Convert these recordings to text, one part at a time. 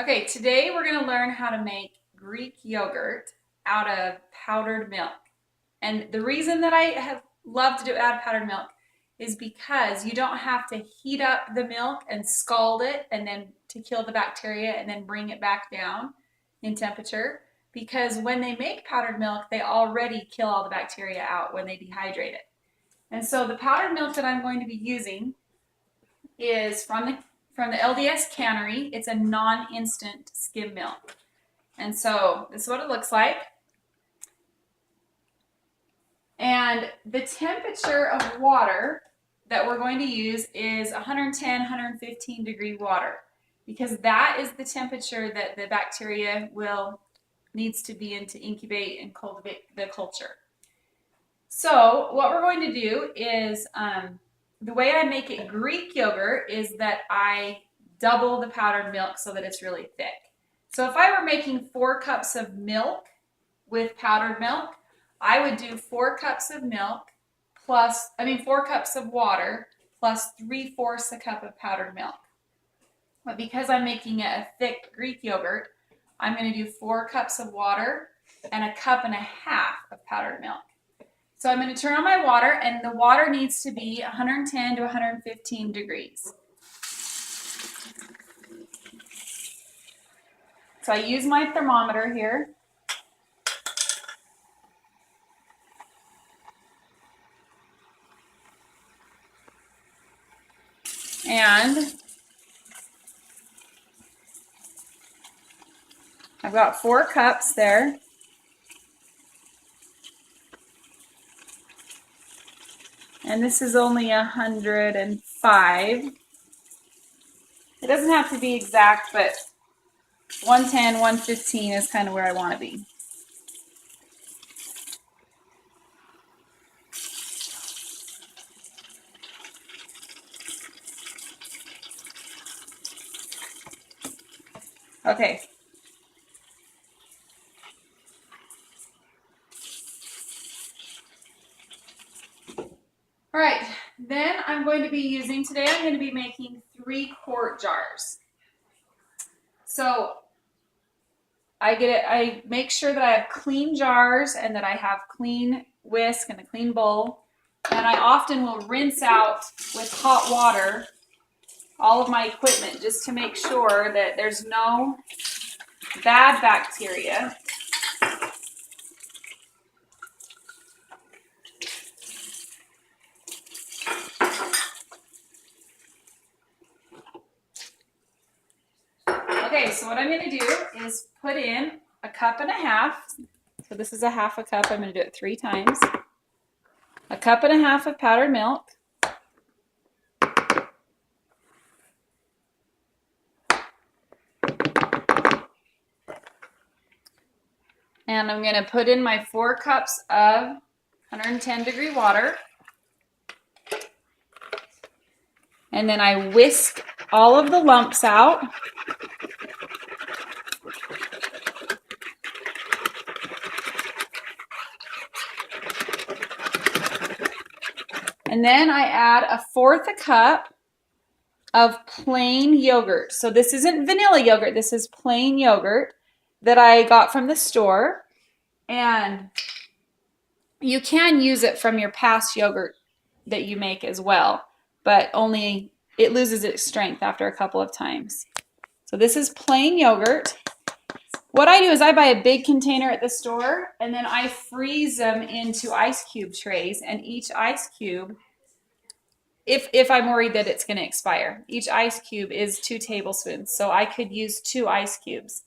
Okay, today we're going to learn how to make Greek yogurt out of powdered milk. And the reason that I have loved to do it out of powdered milk is because you don't have to heat up the milk and scald it and then to kill the bacteria and then bring it back down in temperature. Because when they make powdered milk, they already kill all the bacteria out when they dehydrate it. And so the powdered milk that I'm going to be using is from the LDS Cannery. It's a non-instant skim milk. And so this is what it looks like. And the temperature of water that we're going to use is 110, 115 degree water, because that is the temperature that the bacteria needs to be in to incubate and cultivate the culture. So what we're going to do is, the way I make it Greek yogurt is that I double the powdered milk so that it's really thick. So if I were making 4 cups of milk with powdered milk, I would do 4 cups of milk 4 cups of water plus 3/4 a cup of powdered milk. But because I'm making it a thick Greek yogurt, I'm going to do 4 cups of water and 1.5 cups of powdered milk. So I'm going to turn on my water, and the water needs to be 110 to 115 degrees. So I use my thermometer here. And I've got 4 cups there. And this is only 105. It doesn't have to be exact, but 110, 115 is kind of where I want to be. Okay. All right, then I'm going to be making 3-quart jars. So I make sure that I have clean jars and that I have clean whisk and a clean bowl. And I often will rinse out with hot water all of my equipment just to make sure that there's no bad bacteria. Okay, so what I'm going to do is put in 1.5 cups. So this is 1/2 cup. I'm going to do it 3 times. 1.5 cups of powdered milk. And I'm going to put in my 4 cups of 110 degree water. And then I whisk all of the lumps out. And then I add 1/4 cup of plain yogurt. So this isn't vanilla yogurt, this is plain yogurt that I got from the store. And you can use it from your past yogurt that you make as well, but only it loses its strength after a couple of times. So this is plain yogurt. What I do is I buy a big container at the store, and then I freeze them into ice cube trays, and each ice cube, if I'm worried that it's going to expire, each ice cube is 2 tablespoons. So I could use 2 ice cubes.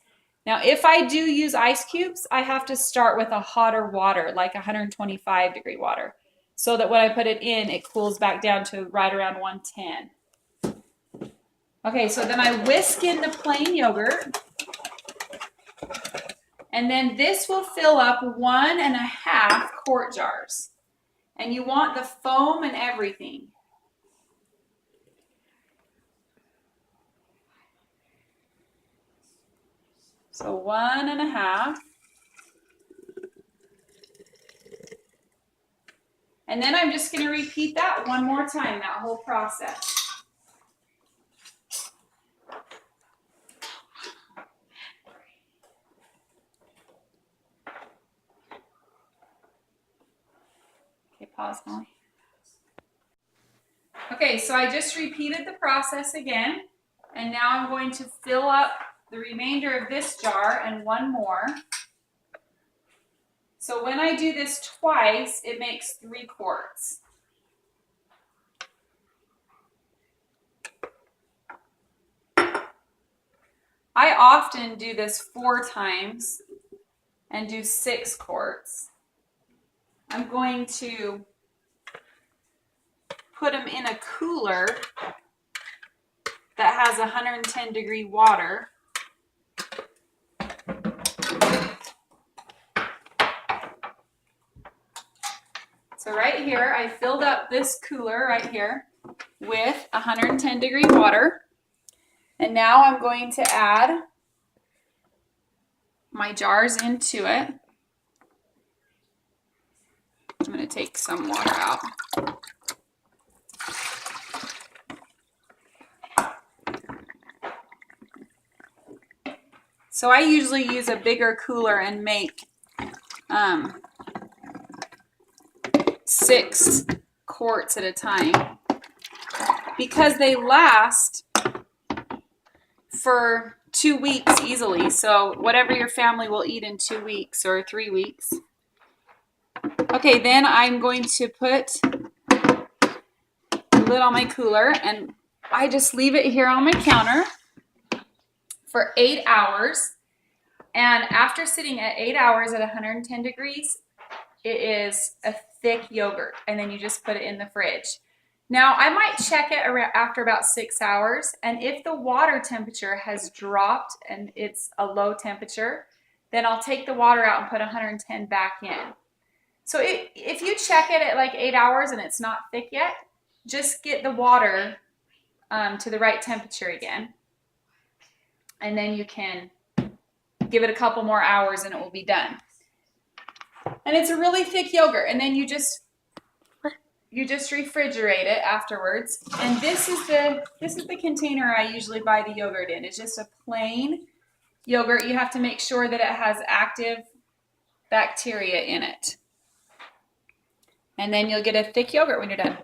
Now, if I do use ice cubes, I have to start with a hotter water, like 125 degree water, so that when I put it in, it cools back down to right around 110. Okay, so then I whisk in the plain yogurt. And then this will fill up 1.5 quart jars. And you want the foam and everything. So 1.5. And then I'm just going to repeat that one more time, that whole process. Pause, Molly. Okay, so I just repeated the process again, and now I'm going to fill up the remainder of this jar and one more. So when I do this twice, it makes 3 quarts. I often do this 4 times and do 6 quarts. I'm going to put them in a cooler that has 110-degree water. So right here, I filled up this cooler right here with 110-degree water. And now I'm going to add my jars into it. I'm going to take some water out. So I usually use a bigger cooler and make 6 quarts at a time because they last for 2 weeks easily. So whatever your family will eat in 2 weeks or 3 weeks. Okay, then I'm going to put the lid on my cooler and I just leave it here on my counter for 8 hours. And after sitting at 8 hours at 110 degrees, it is a thick yogurt. And then you just put it in the fridge. Now, I might check it after about 6 hours. And if the water temperature has dropped and it's a low temperature, then I'll take the water out and put 110 back in. So if you check it at like 8 hours and it's not thick yet, just get the water to the right temperature again. And then you can give it a couple more hours and it will be done. And it's a really thick yogurt. And then you just refrigerate it afterwards. And this is the container I usually buy the yogurt in. It's just a plain yogurt. You have to make sure that it has active bacteria in it. And then you'll get a thick yogurt when you're done.